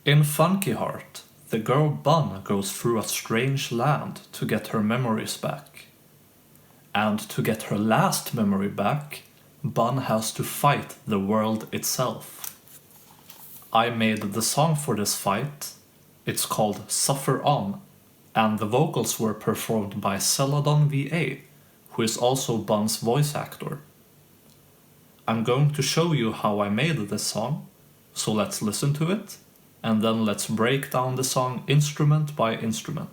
In FUNKYHEART, the girl Bunn goes through a strange land to get her memories back. And to get her last memory back, Bunn has to fight the world itself. I made the song for this fight. It's called Suffer On, and the vocals were performed by CeladonVA, who is also Bunn's voice actor. I'm going to show you how I made this song, so let's listen to it, and then let's break down the song instrument by instrument.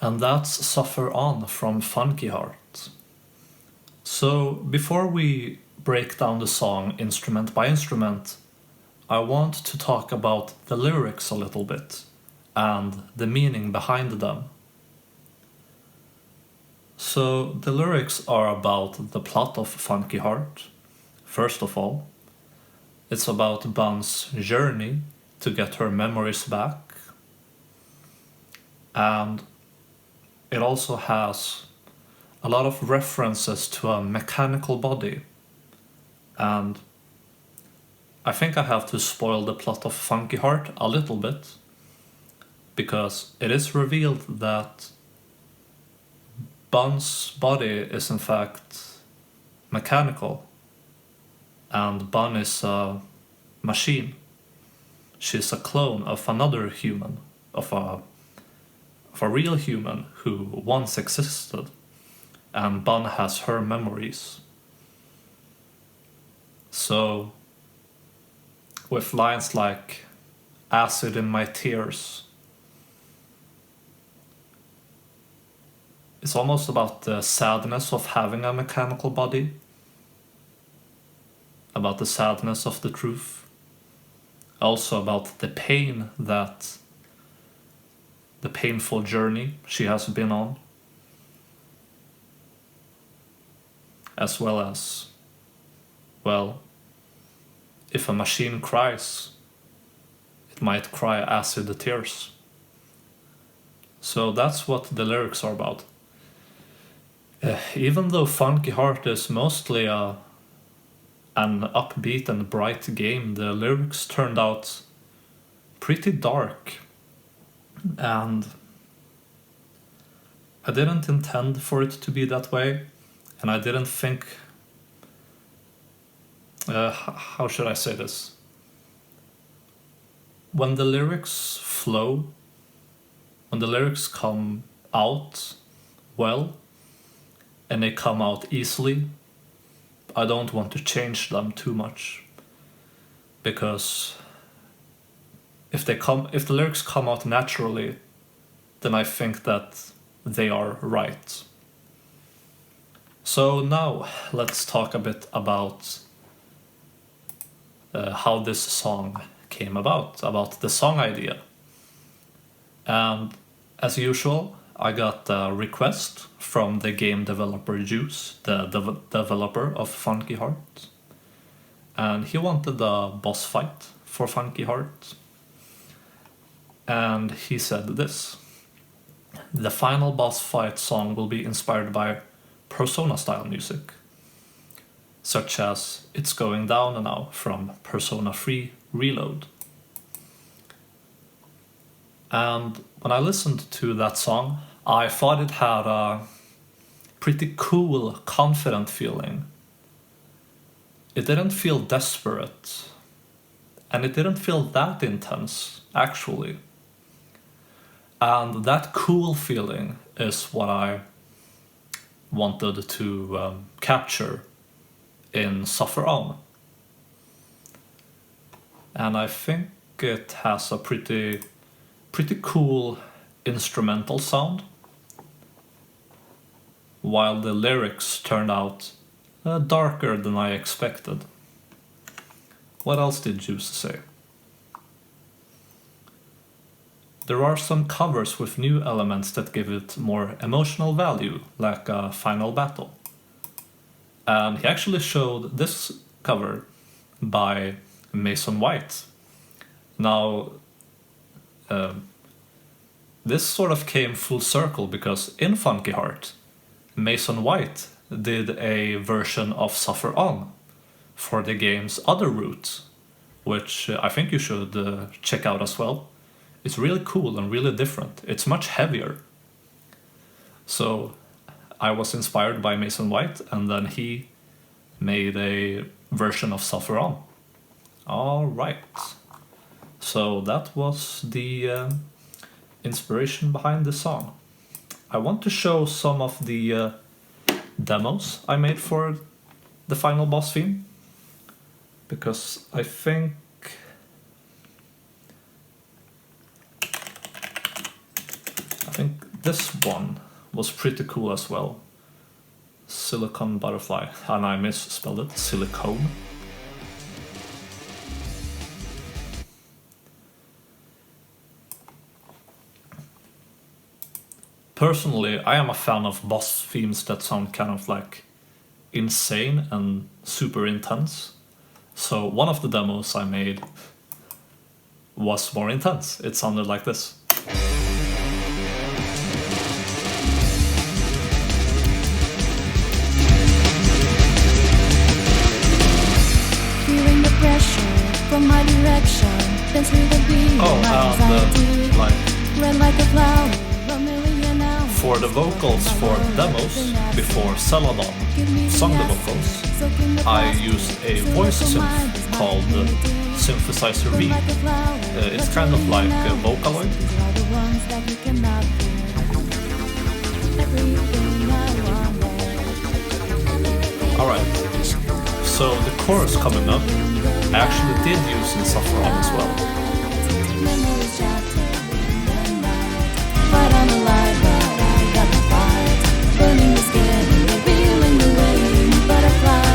and that's Suffer On from FUNKYHEART. So before we break down the song instrument by instrument, I want to talk about the lyrics a little bit and the meaning behind them. So the lyrics are about the plot of FUNKYHEART. First of all, it's about Bunn's journey to get her memories back, and it also has a lot of references to a mechanical body. And I think I have to spoil the plot of FUNKYHEART a little bit, because it is revealed that Bunn's body is in fact mechanical, and Bunn is a machine. She's a clone of another human, of a real human who once existed, and Bunn has her memories. So, with lines like "acid in my tears," it's almost about the sadness of having a mechanical body, about the sadness of the truth, also about the pain that the painful journey she has been on, as well as, well, if a machine cries, it might cry acid tears. So that's what the lyrics are about. Even though FUNKYHEART is mostly an upbeat and bright game, the lyrics turned out pretty dark, and I didn't intend for it to be that way, and I didn't think, how should I say this? When the lyrics flow, when the lyrics come out well, and they come out easily, I don't want to change them too much, because if the lyrics come out naturally, then I think that they are right. So now let's talk a bit about how this song came about the song idea. And as usual, I got a request from the game developer Juice, the developer of FUNKYHEART, and he wanted a boss fight for FUNKYHEART. And he said this: the final boss fight song will be inspired by Persona style music, such as It's Going Down Now from Persona 3 Reload. And when I listened to that song, I thought it had a pretty cool, confident feeling. It didn't feel desperate, and it didn't feel that intense, actually. And that cool feeling is what I wanted to capture in Suffer On. And I think it has a pretty cool instrumental sound, while the lyrics turned out darker than I expected. What else did Juice say? There are some covers with new elements that give it more emotional value, like a final battle. And he actually showed this cover by Mason White. Now, this sort of came full circle, because in FUNKYHEART, Mason White did a version of Suffer On for the game's other route, which I think you should check out as well. It's really cool and really different. It's much heavier. So I was inspired by Mason White, and then he made a version of Suffer On. All right. So that was the inspiration behind the song. I want to show some of the demos I made for the final boss theme, because I think this one was pretty cool as well. Silicon Butterfly, and I misspelled it, silicone. Personally, I am a fan of boss themes that sound kind of like insane and super intense. So one of the demos I made was more intense. It sounded like this. Feeling the pressure from my direction, then through the beat, like red like a flower, a million hours. for the vocals for demos before Celadon sung the vocals, I used a voice synth called Synthesizer V. It's kind of like a Vocaloid. Alright, so the chorus coming up I actually did use in Saffron as well. But I'm alive, I got the fight, burning the skin, revealing the wing, butterfly.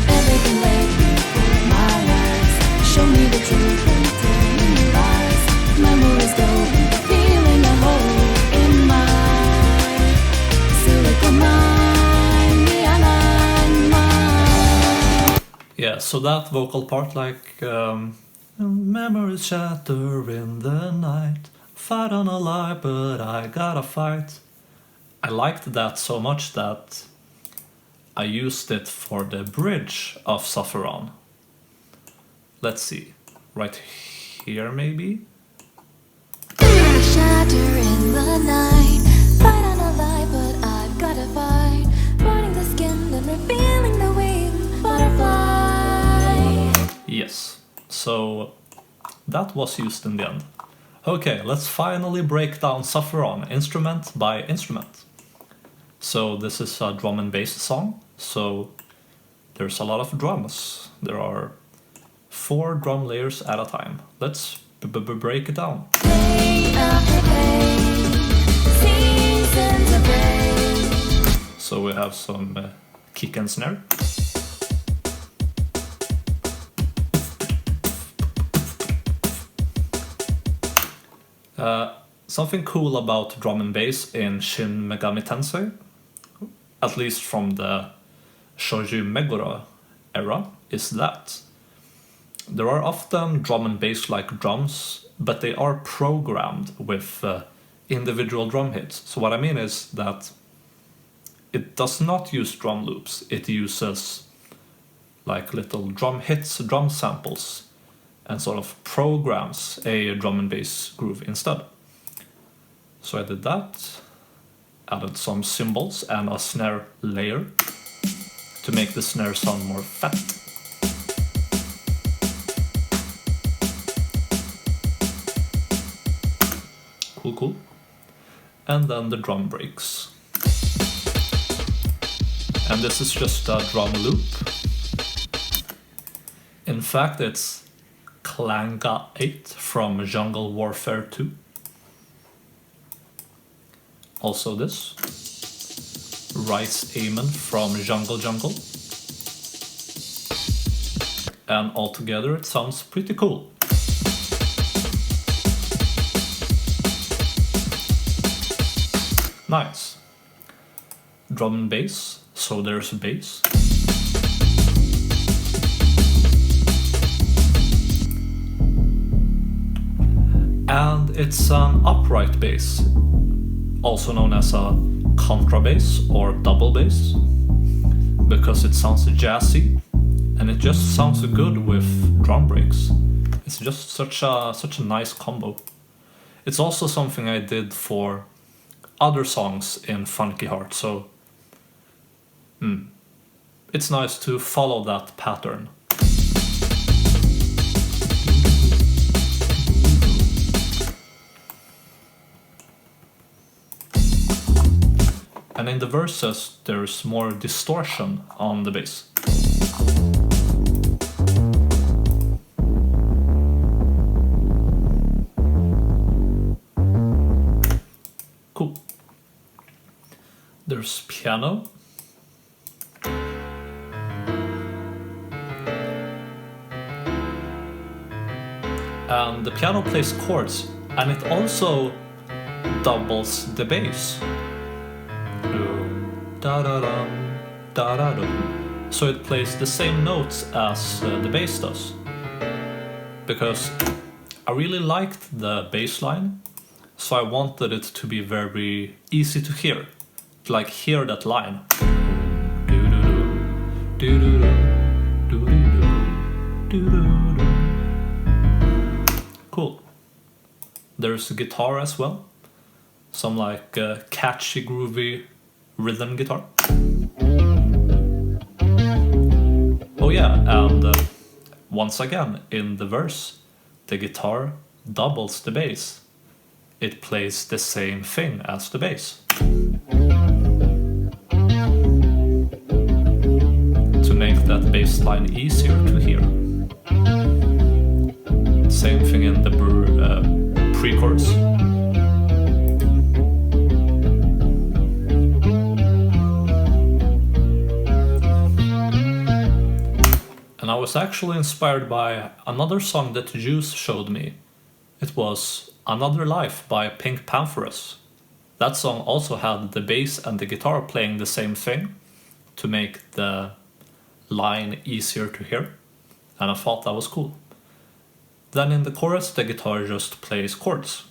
Everything laid before my eyes, show me the truth and tell me lies. Memories go, feeling a hole in my silicon mind, mind. Yeah, so that vocal part, like memories shatter in the night, fight on a lie but I gotta fight. I liked that so much that I used it for the bridge of Saffron. Let's see, right here maybe? Shatter in the night, fight on a lie but I've gotta fight, burning the skin then revealing the wing, butterfly. Yes, so that was used in the end. Okay, let's finally break down Saffron instrument by instrument. So this is a drum and bass song, so there's a lot of drums. There are 4 drum layers at a time. Let's break it down. Day after day, seasons of rain. So we have some kick and snare. Something cool about drum and bass in Shin Megami Tensei, at least from the Shoji Meguro era, is that there are often drum and bass like drums, but they are programmed with individual drum hits. So what I mean is that it does not use drum loops, it uses like little drum hits, drum samples, and sort of programs a drum and bass groove instead. So I did that, added some cymbals and a snare layer to make the snare sound more fat. Cool, cool. And then the drum breaks. And this is just a drum loop. In fact, it's Klanga 8 from Jungle Warfare 2. Also this. Rice Amen from Jungle Jungle. And altogether it sounds pretty cool. Nice. Drum and bass, so there's bass. And it's an upright bass, also known as a contrabass or double bass, because it sounds jazzy and it just sounds good with drum breaks. It's just such a nice combo. It's also something I did for other songs in FUNKYHEART, so it's nice to follow that pattern. And in the verses, there's more distortion on the bass. there's piano. And the piano plays chords, and it also doubles the bass. Da-da-dum, da-da-dum. So it plays the same notes as the bass does. Because I really liked the bass line, so I wanted it to be very easy to hear. To like hear that line. Cool. There's a guitar as well. Some like catchy, groovy rhythm guitar. Oh yeah, and once again in the verse, the guitar doubles the bass. It plays the same thing as the bass. To make that bass line easier to hear. Same thing in the pre-chorus. And I was actually inspired by another song that Juice showed me. It was Another Life by Pink Pantheress. That song also had the bass and the guitar playing the same thing to make the line easier to hear. And I thought that was cool. Then in the chorus, the guitar just plays chords.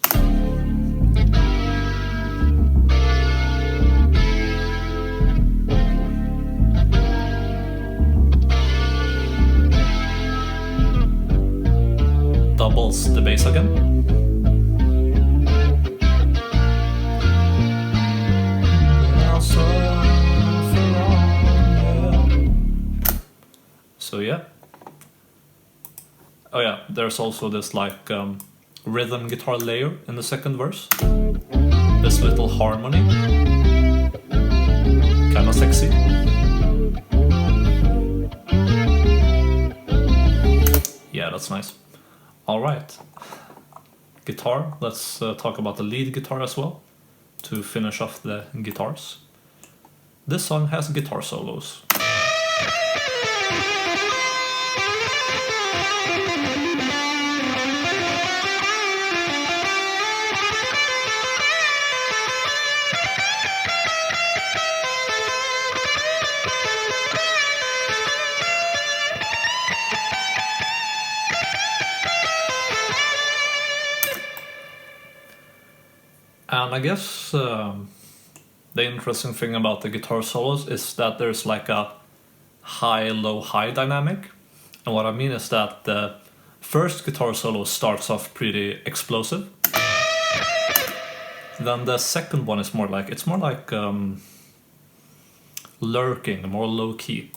Doubles the bass again. So yeah. Oh yeah, there's also this like rhythm guitar layer in the second verse. This little harmony. Kinda sexy. Yeah, that's nice. Alright. Guitar, let's talk about the lead guitar as well, to finish off the guitars. This song has guitar solos. And I guess the interesting thing about the guitar solos is that there's like a high-low-high dynamic. And what I mean is that the first guitar solo starts off pretty explosive. Then the second one is more like, it's more like lurking, more low-key.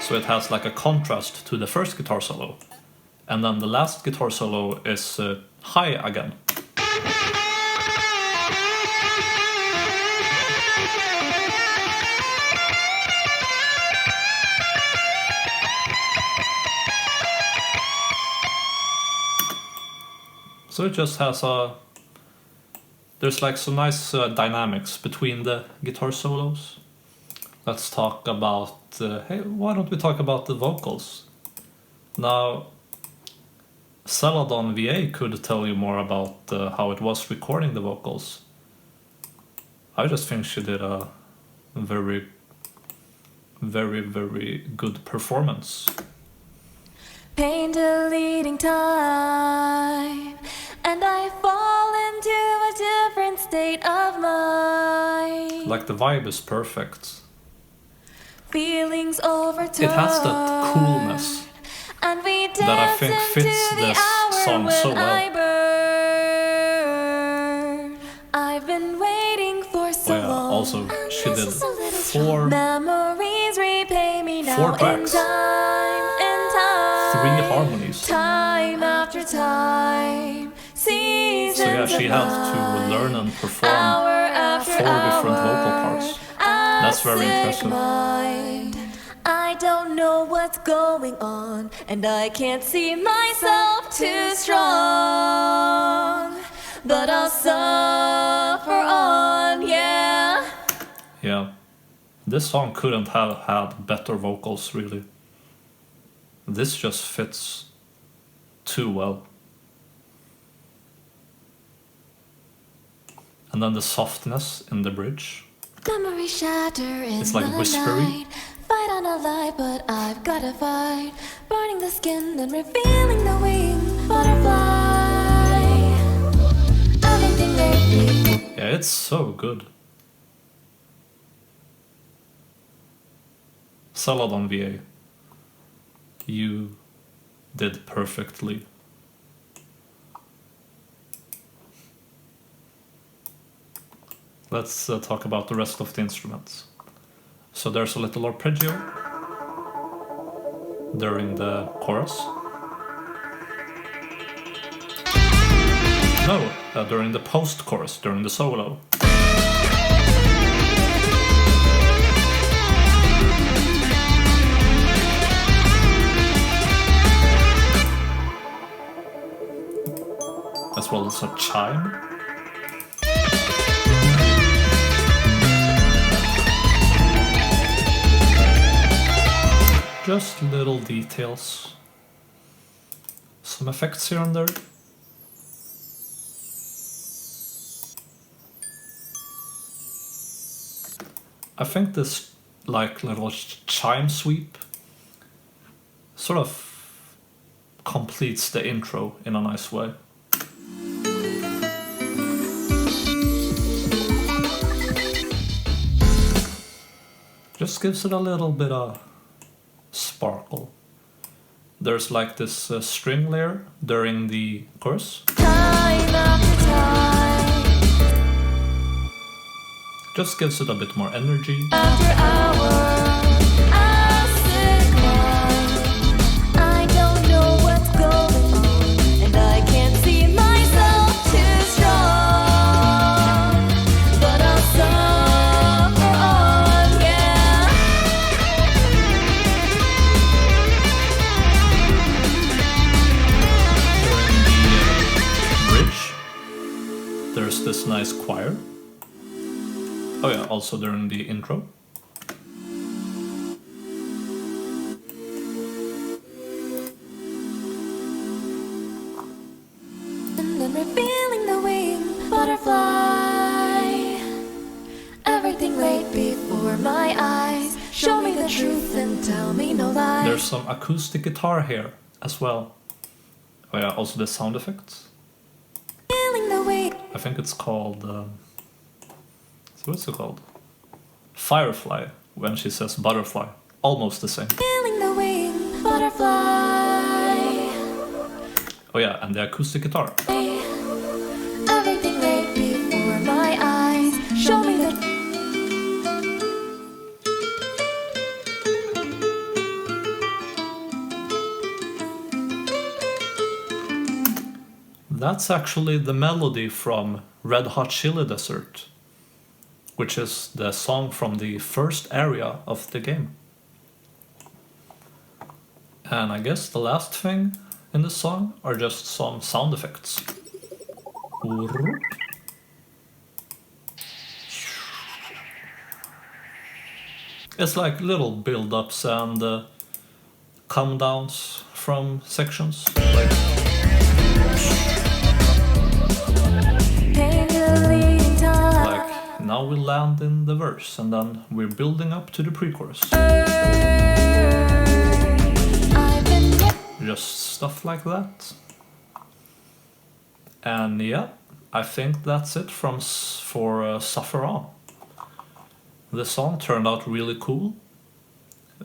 So it has like a contrast to the first guitar solo. And then the last guitar solo is high again. So it just has there's like some nice dynamics between the guitar solos. Let's talk about, hey, why don't we talk about the vocals? Now, CeladonVA could tell you more about how it was recording the vocals. I just think she did a very, very, very good performance. Pain deleting time, and I fall into a different state of mind. Like the vibe is perfect. Feelings overturn. It has that coolness and we that I think fits this song so well. I've been waiting for so long. Also, she did four memories repay me now tracks. in time, 3 harmonies. time after time. So yeah, she had to learn and perform 4 different vocal parts. That's very impressive. I I don't know what's going on, and I can't see myself too strong. But I'll suffer on, yeah. Yeah. This song couldn't have had better vocals, really. This just fits too well. And then the softness in the bridge. Memory shatter in It's like the whispery. night. Fight on a lie, but I've gotta fight. Burning the skin and revealing the wing. Butterfly. Everything lately. Yeah, it's so good. CeladonVA. You did perfectly. Let's talk about the rest of the instruments. So there's a little arpeggio during the chorus. No, during the post-chorus, during the solo. As well as a chime. Just little details. Some effects here and there. I think this like little chime sweep sort of completes the intro in a nice way. Just gives it a little bit of sparkle. There's like this string layer during the chorus. Time after time. Just gives it a bit more energy. After hours, I sit quiet. I don't know what's going on, and I can't see myself too strong. But I'll suffer on, yeah. During the bridge, there's this nice choir. Oh yeah, also during the intro. And then revealing the wing, butterfly. Everything laid before my eyes. Show me the truth and tell me no lies. There's some acoustic guitar here as well. Oh yeah, also the sound effects. Feeling the wing. I think it's called... what's it called? Firefly, when she says butterfly. Almost the same. Feeling the wing, butterfly. Oh yeah, and the acoustic guitar. Everything laid before my eyes. Show me the That's actually the melody from Red Hot Chili Desert, which is the song from the first area of the game. And I guess the last thing in the song are just some sound effects. It's like little build-ups and come-downs from sections. Like now we land in the verse, and then we're building up to the pre-chorus. Just stuff like that. And yeah, I think that's it for Suffer On. The song turned out really cool.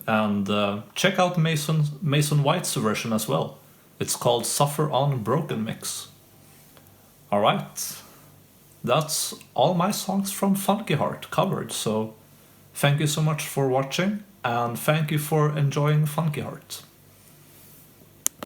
And check out Mason White's version as well. It's called Suffer On Broken Mix. Alright. That's all my songs from FUNKYHEART covered, so thank you so much for watching, and thank you for enjoying FUNKYHEART.